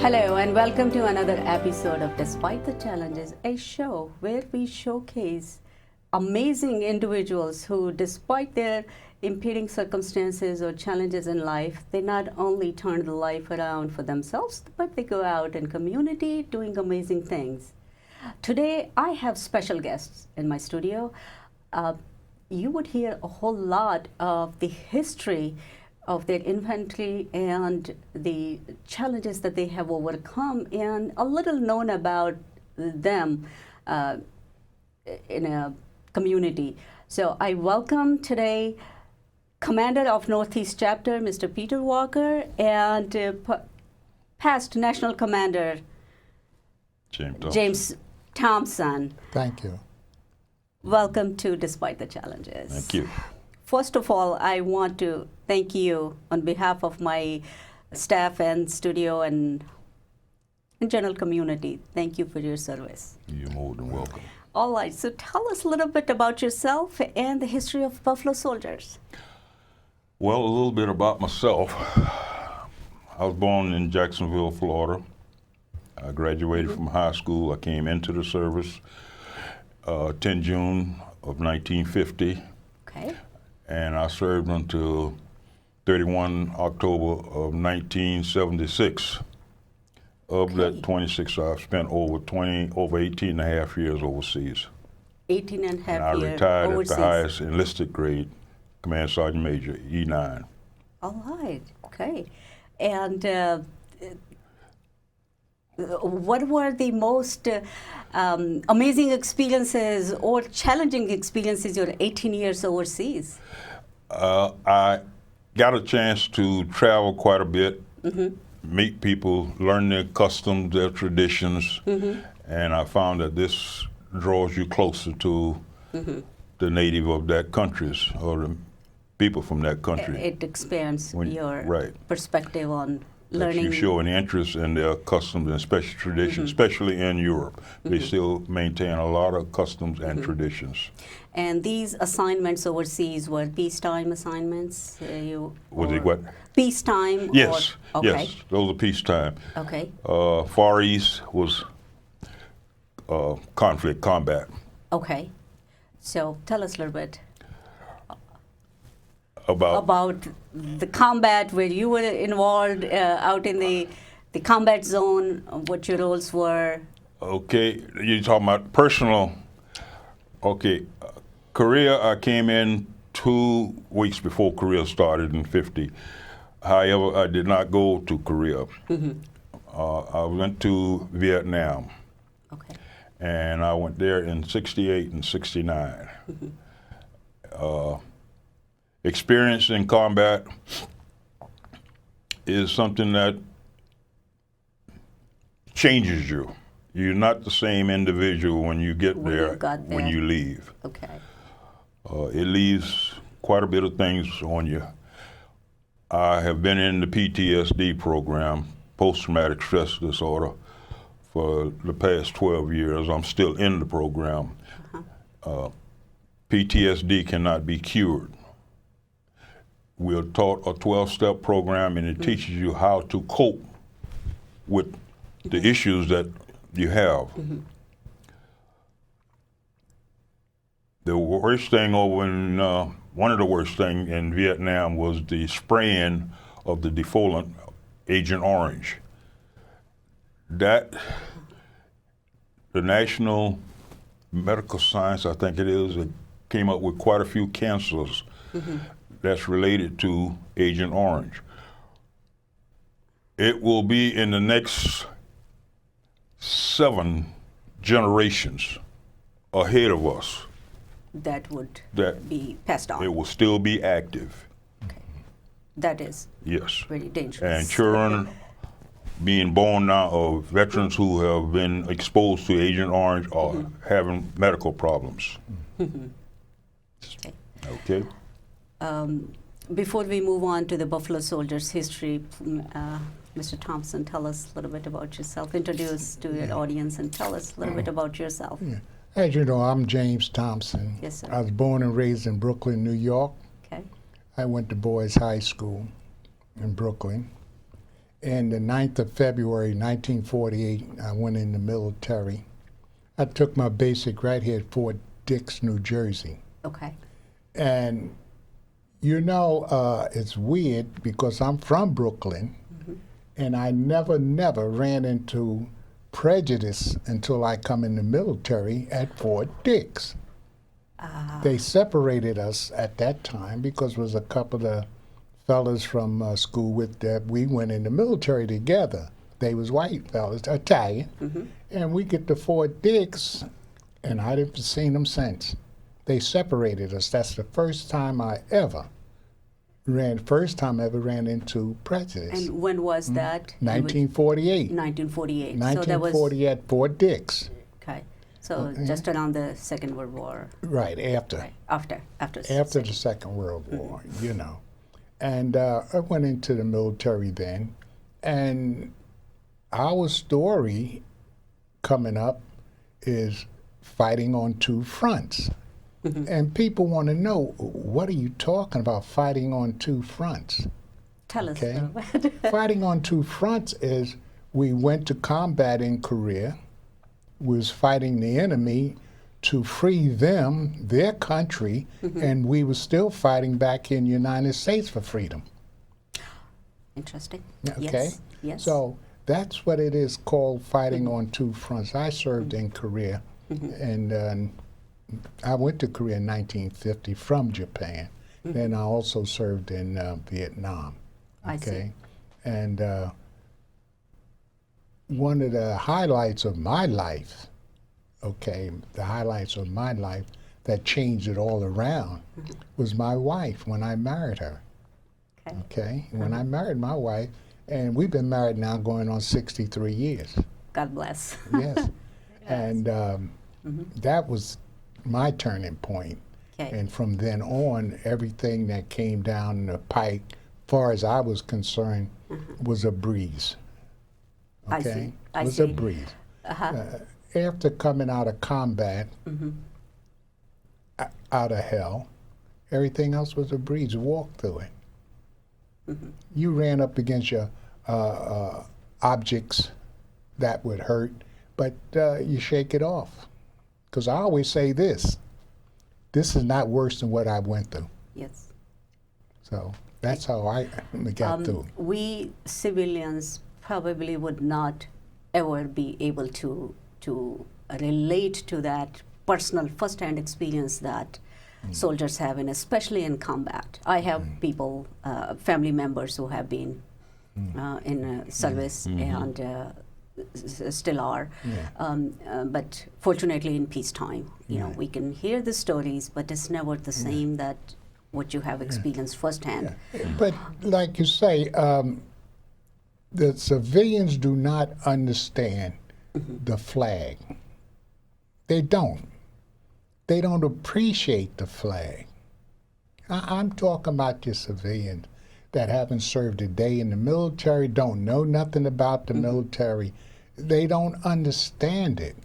Hello and welcome to another episode of Despite the Challenges, a show where we showcase amazing individuals who, despite their impeding circumstances or challenges in life, they not only turn the life around for themselves, but they go out in community doing amazing things. Today, I have special guests in my studio. You would hear a whole lot of the history of their infantry and the challenges that they have overcome, and a little known about them in a community. So I welcome today Commander of Northeast Chapter, Mr. Peter Walker, and past National Commander James Thompson. Thank you. Welcome to Despite the Challenges. Thank you. First of all, I want to thank you on behalf of my staff and studio and general community. Thank you for your service. You're more than welcome. All right, so tell us a little bit about yourself and the history of Buffalo Soldiers. Well, a little bit about myself. I was born in Jacksonville, Florida. I graduated from high school. I came into the service 10 June of 1950. Okay. And I served until 31 October of 1976. Of that 26, I've spent over 18 and a half years overseas. 18 and a half And I years retired overseas. at the highest enlisted grade, Command Sergeant Major, E9. All right, okay. And what were the most amazing experiences or challenging experiences your 18 years overseas? I got a chance to travel quite a bit, meet people, learn their customs, their traditions, and I found that this draws you closer to the native of that countries or the people from that country. It expands your right. perspective on That learning. you show an interest in their customs and special traditions, especially in Europe. They still maintain a lot of customs and traditions. And these assignments overseas were peacetime assignments? Was it what? Peacetime? Yes, or, okay. yes, those are peacetime. Okay. Far East was conflict, combat. Okay. So tell us a little bit About the combat where you were involved out in the combat zone, what your roles were. Okay, you're talking about personal. Okay, Korea, I came in 2 weeks before Korea started in 50. However, I did not go to Korea. I went to Vietnam. Okay. And I went there in 68 and 69. Experience in combat is something that changes you. You're not the same individual when you get there when you leave. Okay. It leaves quite a bit of things on you. I have been in the PTSD program, post-traumatic stress disorder, for the past 12 years. I'm still in the program. PTSD cannot be cured. We're taught a 12-step program, and it teaches you how to cope with the issues that you have. The worst thing one of the worst things in Vietnam was the spraying of the defoliant Agent Orange. That, the National Medical Science, I think it is, it came up with quite a few cancers that's related to Agent Orange. It will be in the next 7 generations ahead of us. That would That be passed on. it will still be active. Okay. That is Yes. very dangerous. And children being born now of veterans who have been exposed to Agent Orange are having medical problems. Okay. Okay. Before we move on to the Buffalo Soldiers history, Mr. Thompson, tell us a little bit about yourself. Introduce to your audience and tell us a little bit about yourself. Yeah. As you know, I'm James Thompson. Yes, sir. I was born and raised in Brooklyn, New York. Okay. I went to boys' high school in Brooklyn. And the 9th of February, 1948, I went in the military. I took my basic right here at Fort Dix, New Jersey. Okay. And you know, it's weird because I'm from Brooklyn, and I never ran into prejudice until I come in the military at Fort Dix. They separated us at that time because there was a couple of fellas from school with that we went in the military together. They was white fellas, Italian, and we get to Fort Dix, and I didn't seen them since. They separated us. That's the first time I ever ran into prejudice. And when was that? 1948. 1948. 1948 at Fort Dix. Okay. So just around the Second World War. Right, after. Right. After The Second World War, you know. And I went into the military then, and our story coming up is fighting on two fronts. And people want to know, what are you talking about, fighting on two fronts? Tell us. Fighting on two fronts is we went to combat in Korea, was fighting the enemy to free them, their country, and we were still fighting back in the United States for freedom. Interesting. Okay? Yes. Yes. So that's what it is called, fighting on two fronts. I served in Korea, and I went to Korea in 1950 from Japan. Then I also served in Vietnam. I see. And one of the highlights of my life, the highlights of my life that changed it all around was my wife when I married her. Okay? When I married my wife, and we've been married now going on 63 years. God bless. Yes. And that was my turning point. Okay. And from then on, everything that came down the pike, far as I was concerned, was a breeze. Okay? I was see. a breeze. After coming out of combat, out of hell, everything else was a breeze. Walk through it. You ran up against your objects that would hurt, but you shake it off. Because I always say this is not worse than what I went through. Yes. So that's how I got through. We civilians probably would not ever be able to relate to that personal first-hand experience that soldiers have, and especially in combat. I have people, family members who have been in service and still are, but fortunately in peacetime, you know, we can hear the stories, but it's never the same that what you have experienced firsthand. But like you say, the civilians do not understand the flag. They don't. They don't appreciate the flag. I'm talking about your civilians that haven't served a day in the military, don't know nothing about the military. They don't understand it.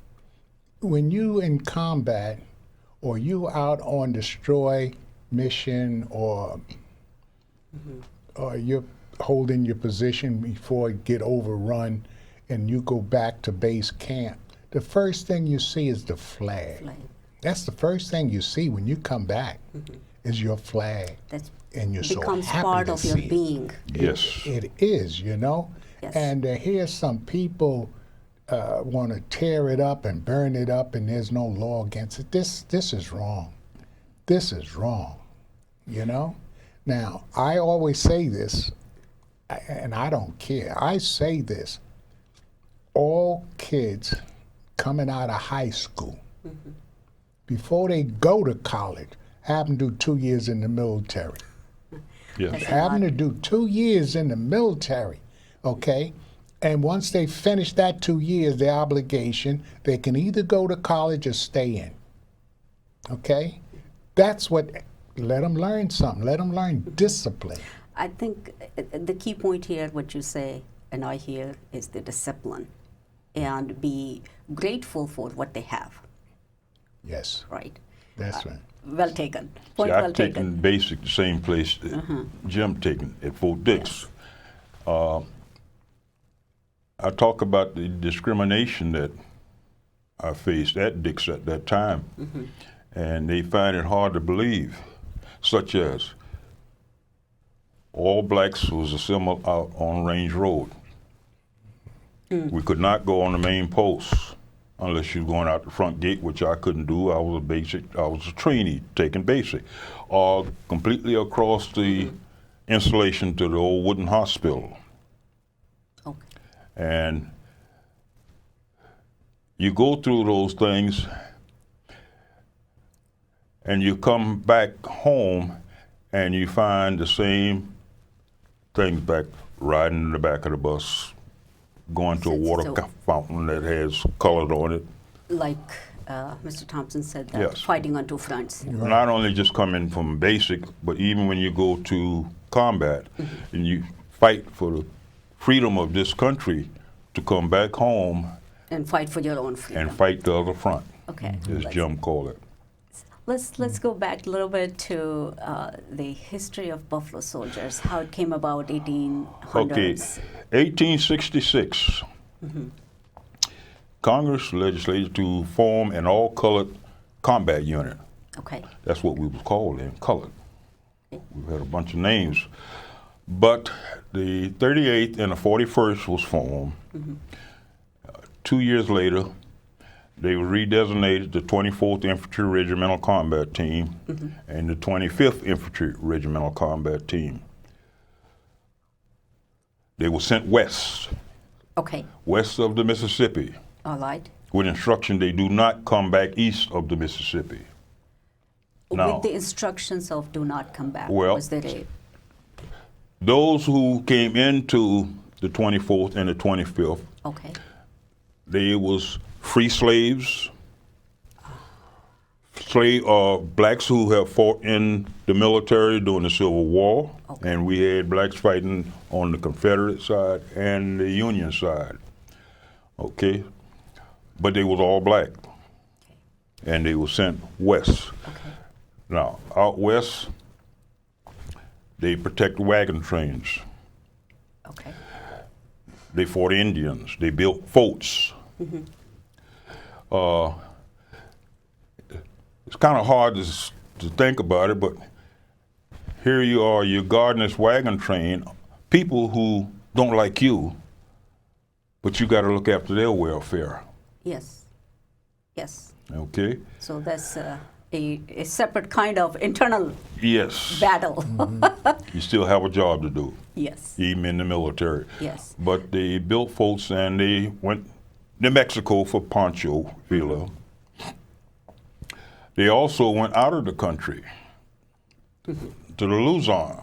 When you in combat or you out on destroy mission or you're holding your position before it get overrun and you go back to base camp, the first thing you see is the flag. That's the first thing you see when you come back is your flag. That and you're becomes so happy part to of see your it. being. Yes. It is, you know? Yes. And to hear some people want to tear it up and burn it up and there's no law against it, this is wrong. This is wrong, you know? Now, I always say this, and I don't care. I say this. All kids coming out of high school, before they go to college, have them do 2 years in the military. Yes. Have them to do 2 years in the military, okay? And once they finish that 2 years, their obligation, they can either go to college or stay in, okay? That's what, let them learn something. Let them learn discipline. I think the key point here, what you say and I hear, is the discipline and be grateful for what they have. Yes, Right. that's right. Well taken. See, Point I've well taken taken. basic the same place that Jim taken at Fort Dix. I talk about the discrimination that I faced at Dix at that time, and they find it hard to believe, such as all blacks was assembled out on Range Road. We could not go on the main post unless you were going out the front gate, which I couldn't do. I was a trainee taking basic, or completely across the installation to the old wooden hospital. Okay. And you go through those things and you come back home and you find the same things back, riding in the back of the bus, going to a water fountain that has colored on it. Like Mr. Thompson said, that Yes. fighting on two fronts. Not only just coming from basic, but even when you go to combat and you fight for the freedom of this country, to come back home And fight for your own freedom. and fight the other front, Okay. as Jim called it. Let's go back a little bit to the history of Buffalo Soldiers, how it came about, 1800s. Okay, 1866, Congress legislated to form an all-colored combat unit. Okay. That's what we was called in colored. We had a bunch of names. But the 38th and the 41st was formed. 2 years later, they were redesignated the 24th Infantry Regimental Combat Team and the 25th Infantry Regimental Combat Team. They were sent west, Okay. west of the Mississippi, All right. with instruction they do not come back east of the Mississippi. Now- With the instructions of do not come back. Well- Was there a Those who came into the 24th and the 25th, okay? they was free slaves, blacks who have fought in the military during the Civil War, Okay. and we had blacks fighting on the Confederate side and the Union side. Okay, but they was all black, and they were sent west. Okay. Now out west, they protect wagon trains. Okay. They fought Indians. They built forts. It's kind of hard to think about it, but here you are, you're guarding this wagon train, people who don't like you, but you got to look after their welfare, Yes. Yes. okay? So that's a separate kind of internal Yes, battle. you still have a job to do, Yes. even in the military. Yes. But they built forts and they went to Mexico for Pancho Villa. They also went out of the country to the Luzon,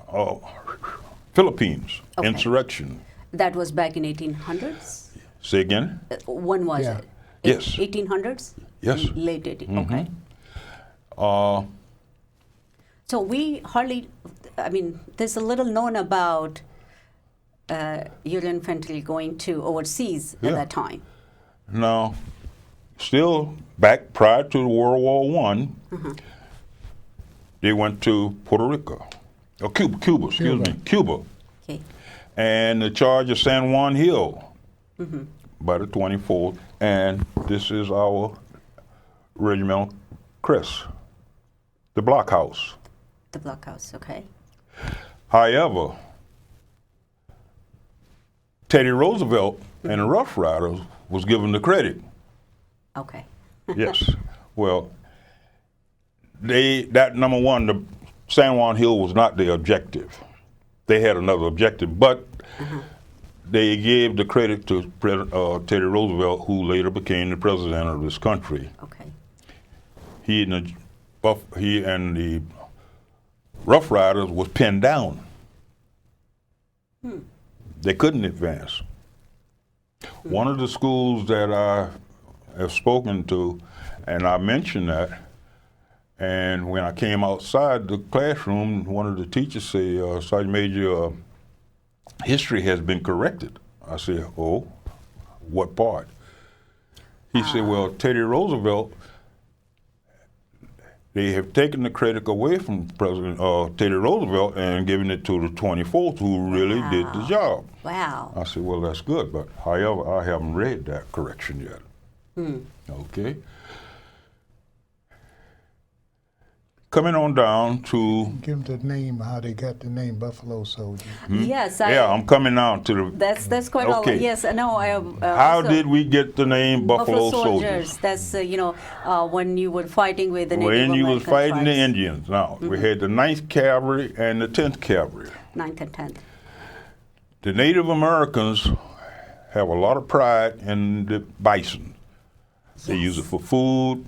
Philippines, Okay. insurrection. That was back in 1800s. Say again? When was Yeah. it? Yes. 1800s. Yes. Late 1800s. Okay. Uh, So we hardly, I mean, there's a little known about your infantry going to overseas at Yeah. that time. Now, still back prior to World War I, they went to Puerto Rico, or Cuba, excuse me, Cuba, Okay. and the charge of San Juan Hill by the 24th, and this is our regimental crest, the blockhouse. The blockhouse. Okay. However, Teddy Roosevelt and the Rough Riders was given the credit. Okay. Yes. Well, that number one, the San Juan Hill was not their objective. They had another objective, but they gave the credit to Teddy Roosevelt, who later became the president of this country. Okay. He and the Rough Riders was pinned down. They couldn't advance. One of the schools that I have spoken to, and I mentioned that, and when I came outside the classroom, one of the teachers said, Sergeant Major, history has been corrected. I said, oh, what part? He said, well, Teddy Roosevelt they have taken the credit away from President Teddy Roosevelt and given it to the 24th, who really did the job. Wow. I said, well, that's good, but however, I haven't read that correction yet. Okay. Coming on down to... Give them the name, how they got the name Buffalo Soldier. Yes, yeah, I'm coming down to the... That's quite all. Okay. Yes, no, I How also- did we get the name Buffalo Soldiers? That's when you were fighting with the Native When you was American fighting the tribes. Indians. Now, we had the 9th Cavalry and the 10th Cavalry. 9th and 10th. The Native Americans have a lot of pride in the bison. They use it for food,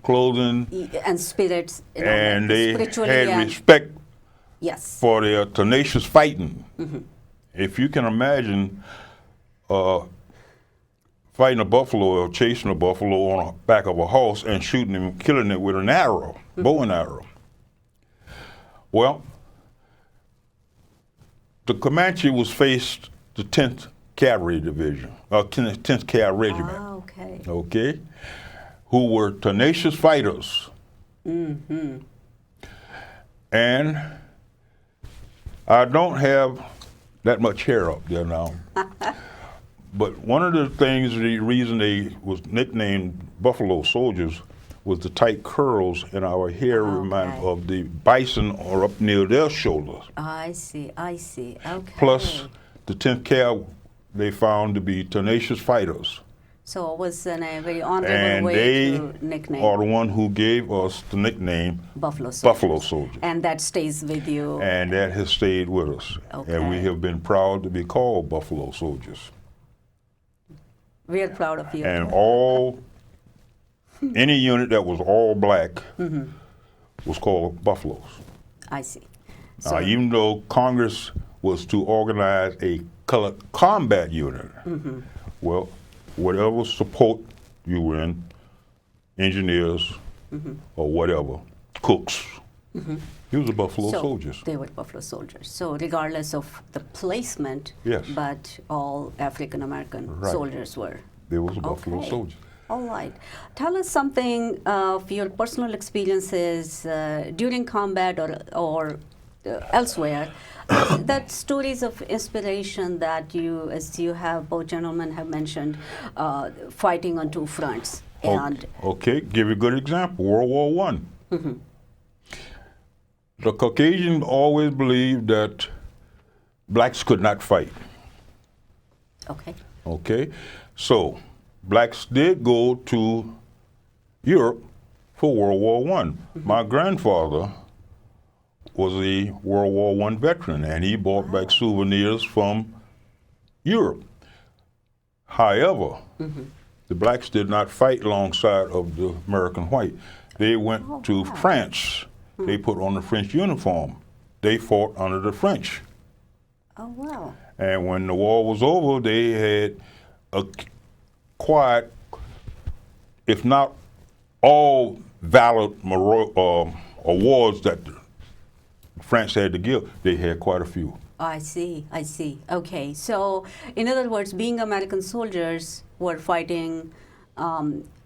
clothing, And spirits. and they spiritually had and- respect Yes. for their tenacious fighting. If you can imagine fighting a buffalo or chasing a buffalo on the back of a horse and shooting him, killing it with an arrow, bow and arrow. Well, the Comanche was faced the 10th Cavalry Division, 10th Cavalry Regiment. Ah, okay. Okay, who were tenacious fighters. And I don't have that much hair up there now. But one of the things, the reason they was nicknamed Buffalo Soldiers was the tight curls in our hair remind Okay. of the bison or up near their shoulders. I see. Okay. Plus, the 10th Cav they found to be tenacious fighters. So it was a very honorable And way they to nickname are the one who gave us the nickname Buffalo Soldiers. Buffalo Soldiers. And that stays with you. And that has stayed with us. And we Okay. have been proud to be called Buffalo Soldiers. We're proud of you. And any unit that was all black was called Buffaloes. I see. Now, even though Congress was to organize a colored combat unit, well, whatever support you were in, engineers or whatever, cooks, he was a Buffalo So Soldiers. they were Buffalo Soldiers. So regardless of the placement, Yes. but all African American Right. soldiers were. They was a Buffalo Okay. Soldier. All right. Tell us something of your personal experiences during combat or elsewhere. That stories of inspiration that you, as you have, both gentlemen have mentioned, fighting on two fronts. And Okay, give you a good example, World War I. The Caucasians always believed that blacks could not fight, okay. okay? So, blacks did go to Europe for World War I. My grandfather was a World War I veteran, and he brought back souvenirs from Europe. However, the blacks did not fight alongside of the American white. They went to France. They put on the French uniform. They fought under the French. Oh, wow. And when the war was over, they had acquired, if not all valid awards that France had to give, they had quite a few. I see. Okay. So, in other words, being American soldiers were fighting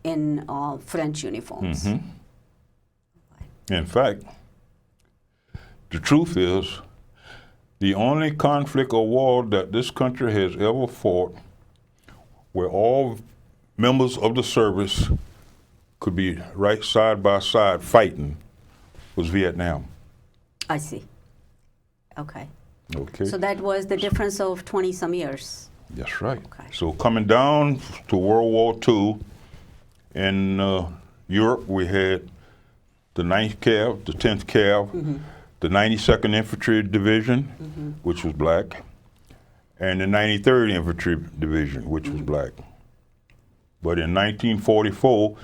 in French uniforms. In fact, the truth is, the only conflict or war that this country has ever fought where all members of the service could be right side by side fighting was Vietnam. I see. Okay. Okay. So that was the difference of 20-some years. That's right. Okay. So coming down to World War II, in Europe we had the 9th Cav, the 10th Cav, the 92nd Infantry Division, which was black, and the 93rd Infantry Division, which was black. But in 1944,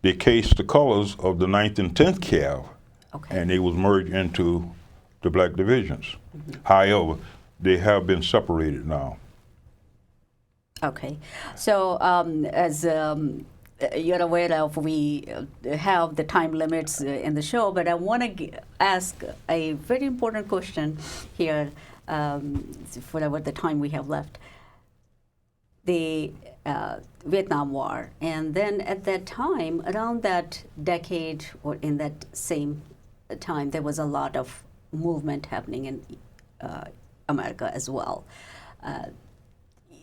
they cased the colors of the 9th and 10th Cav, Okay. and they was merged into the black divisions. However, they have been separated now. Okay. So, as you're aware of, we have the time limits in the show, but I want to ask a very important question here for the time we have left. the Vietnam War, and then at that time, around that decade or in that same time, there was a lot of movement happening in America as well.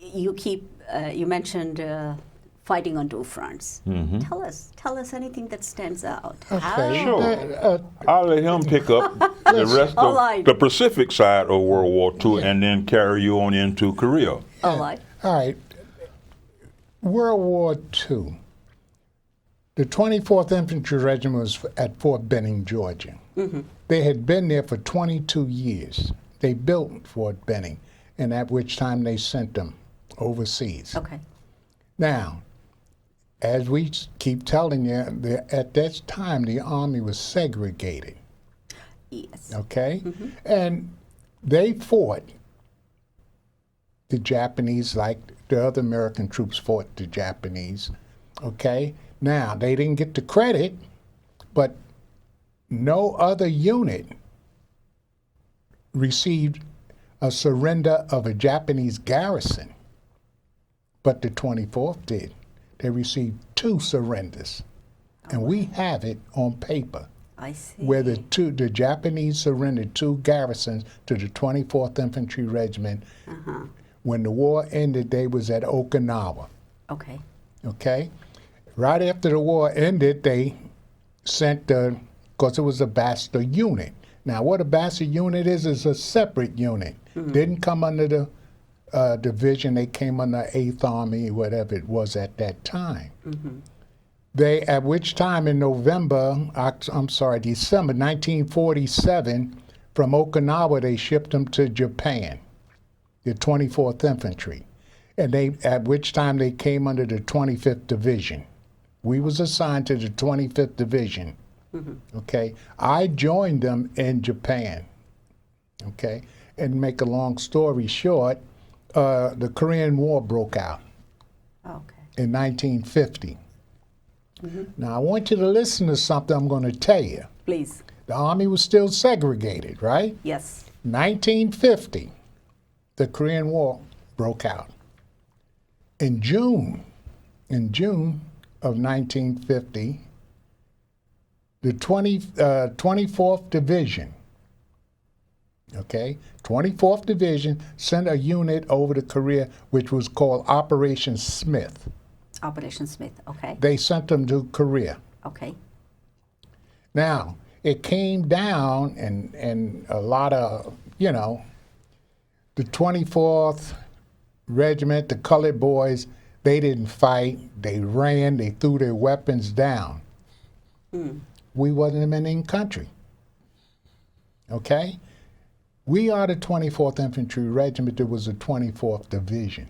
You mentioned fighting on two fronts. Tell us anything that stands out. Okay. Sure. I'll let him pick up the rest All of right. the Pacific side of World War II and then carry you on into Korea. All right. All right. World War II. The 24th Infantry Regiment was at Fort Benning, Georgia. They had been there for 22 years. They built Fort Benning, and at which time they sent them overseas. Okay. Now, as we keep telling you, at that time the Army was segregated. Yes. Okay? And they fought the Japanese like the other American troops fought the Japanese. Okay? Now, they didn't get the credit, but no other unit received a surrender of a Japanese garrison, but the 24th did. They received 2 surrenders, and we have it on paper. I see. Where the Japanese surrendered 2 garrisons to the 24th Infantry Regiment. When the war ended, they was at Okinawa. Okay. Okay? Right after the war ended, they sent because it was a bastard unit. Now, what a bastard unit is a separate unit. Didn't come under the division. They came under 8th Army, whatever it was at that time. They, at which time in December 1947, from Okinawa, they shipped them to Japan, the 24th Infantry. And at which time they came under the 25th Division. We was assigned to the 25th Division. Okay, I joined them in Japan. Okay, and make a long story short, the Korean War broke out in 1950. Now I want you to listen to something I'm going to tell you. Please. The Army was still segregated, right? Yes. 1950, the Korean War broke out. In June of 1950, the 24th Division, 24th Division sent a unit over to Korea, which was called Operation Smith. Operation Smith, okay. They sent them to Korea. Okay. Now, it came down and a lot of, the 24th Regiment, the colored boys, they didn't fight. They ran. They threw their weapons down. We wasn't in any country. Okay? We are the 24th Infantry Regiment. There was a 24th Division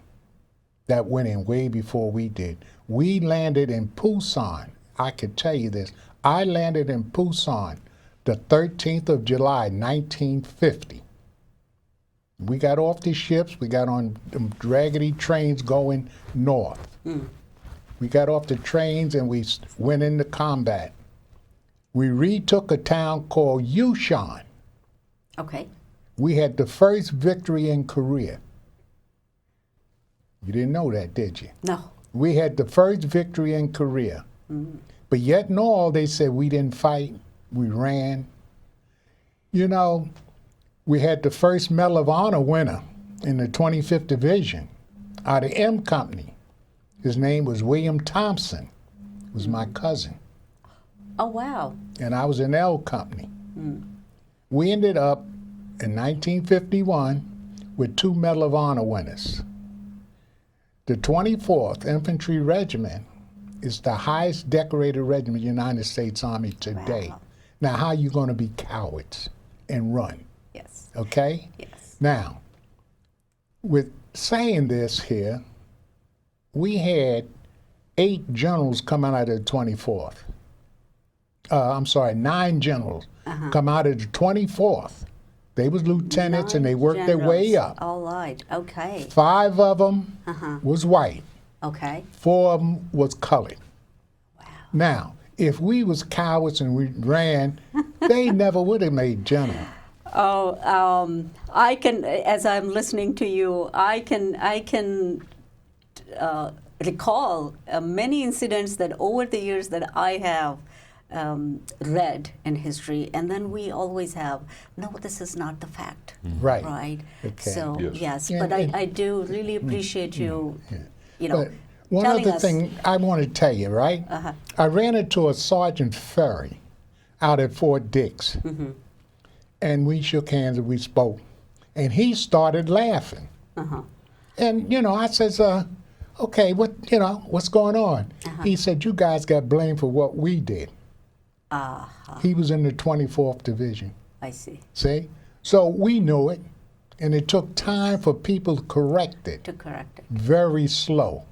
that went in way before we did. We landed in Busan. I could tell you this. I landed in Busan the 13th of July, 1950. We got off the ships. We got on them raggedy trains going north. We got off the trains and we went into combat. We retook a town called Yushan. Okay. We had the first victory in Korea. You didn't know that, did you? No. We had the first victory in Korea. But yet and all, they said we didn't fight. We ran. We had the first Medal of Honor winner in the 25th Division out of M Company. His name was William Thompson. He was my cousin. Oh, wow. And I was in L Company. We ended up in 1951 with 2 Medal of Honor winners. The 24th Infantry Regiment is the highest decorated regiment in the United States Army today. Wow. Now, how are you going to be cowards and run? Yes. Okay? Yes. Now, with saying this here, we had 8 generals coming out of the 24th. 9 generals come out of the 24th. They was lieutenants and they worked their way up. All right. Okay. 5 of them was white. Okay. 4 of them was colored. Wow. Now, if we was cowards and we ran, they never would have made general. Oh, I can, as I'm listening to you, I can recall many incidents that over the years that I have read in history, and then we always have, no, this is not the fact. Right. Right. Okay. So, Yes. yes, Yeah, but and- I do really appreciate you, you know, But one telling other us. thing I want to tell you, right? Uh-huh. I ran into a Sergeant Ferry out at Fort Dix, Mm-hmm. and we shook hands and we spoke, and he started laughing. Uh-huh. And I says, okay, what's going on? Uh-huh. He said, you guys got blamed for what we did. Uh-huh. He was in the 24th Division. I see. See? So we knew it, and it took time for people to correct it. To correct it. Very slow.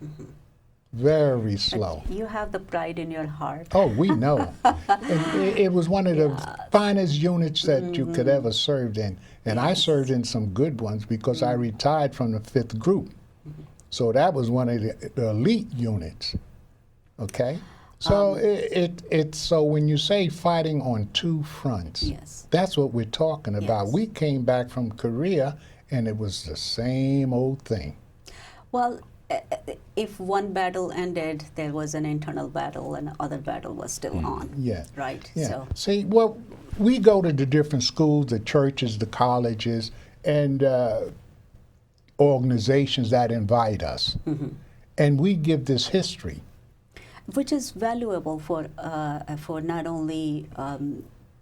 Very slow. You have the pride in your heart. Oh, we know. And it was one of the finest units that you could ever serve in. And I served in some good ones because I retired from the 5th Group. So that was one of the elite units. Okay? So so when you say fighting on two fronts, Yes. that's what we're talking about. Yes. We came back from Korea and it was the same old thing. Well, if one battle ended, there was an internal battle, and other battle was still on. Yeah. Right. Yeah. So. See, well, we go to the different schools, the churches, the colleges, and organizations that invite us. And we give this history. Which is valuable for not only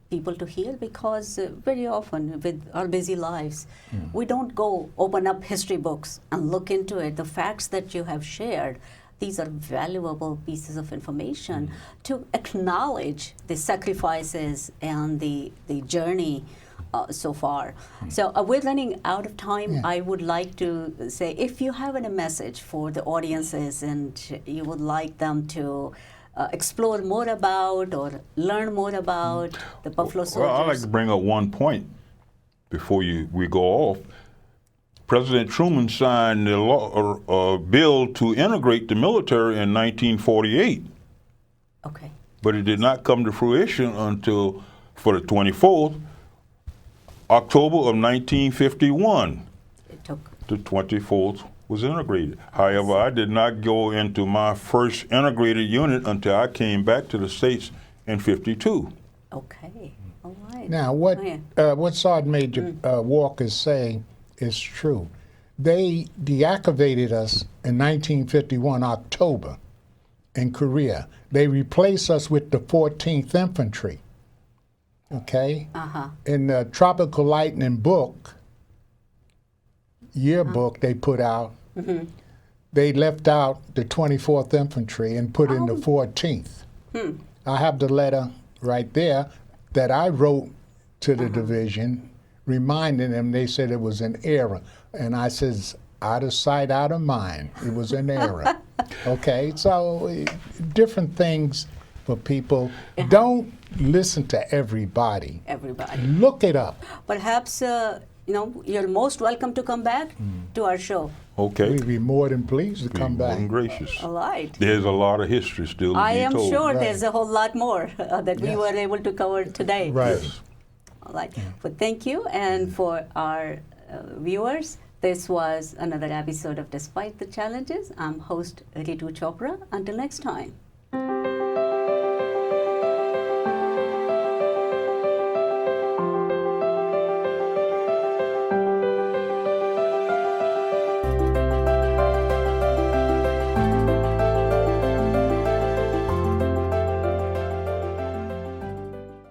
people to hear, because very often with our busy lives, we don't go open up history books and look into it. The facts that you have shared, these are valuable pieces of information to acknowledge the sacrifices and the journey so far. So we're running out of time. Yeah. I would like to say, if you have a message for the audiences and you would like them to explore more about or learn more about the Buffalo Soldiers. Well, I'd like to bring up one point before we go off. President Truman signed a bill to integrate the military in 1948, Okay. but it did not come to fruition until, for the 24th, October of 1951. It took. The 24th was integrated. However, I did not go into my first integrated unit until I came back to the States in 52. Okay. All right. Now, what Oh, yeah. what Sergeant Major Walker is saying is true. They deactivated us in 1951, October, in Korea. They replaced us with the 14th Infantry. Okay? Uh-huh. In the Tropical Lightning book, yearbook they put out, they left out the 24th Infantry and put in the 14th. I have the letter right there that I wrote to the division, reminding them. They said it was an error. And I says, out of sight, out of mind. It was an error. Okay, so different things for people. Don't listen to everybody. Everybody. Look it up. Perhaps, you're most welcome to come back to our show. Okay. We'd be more than pleased to come More back. than gracious. All right. There's a lot of history still to I be am told. sure Right. there's a whole lot more that we Yes. were able to cover today. Right. Yes. All right. But thank you. And for our viewers, this was another episode of Despite the Challenges. I'm host Ritu Chopra. Until next time.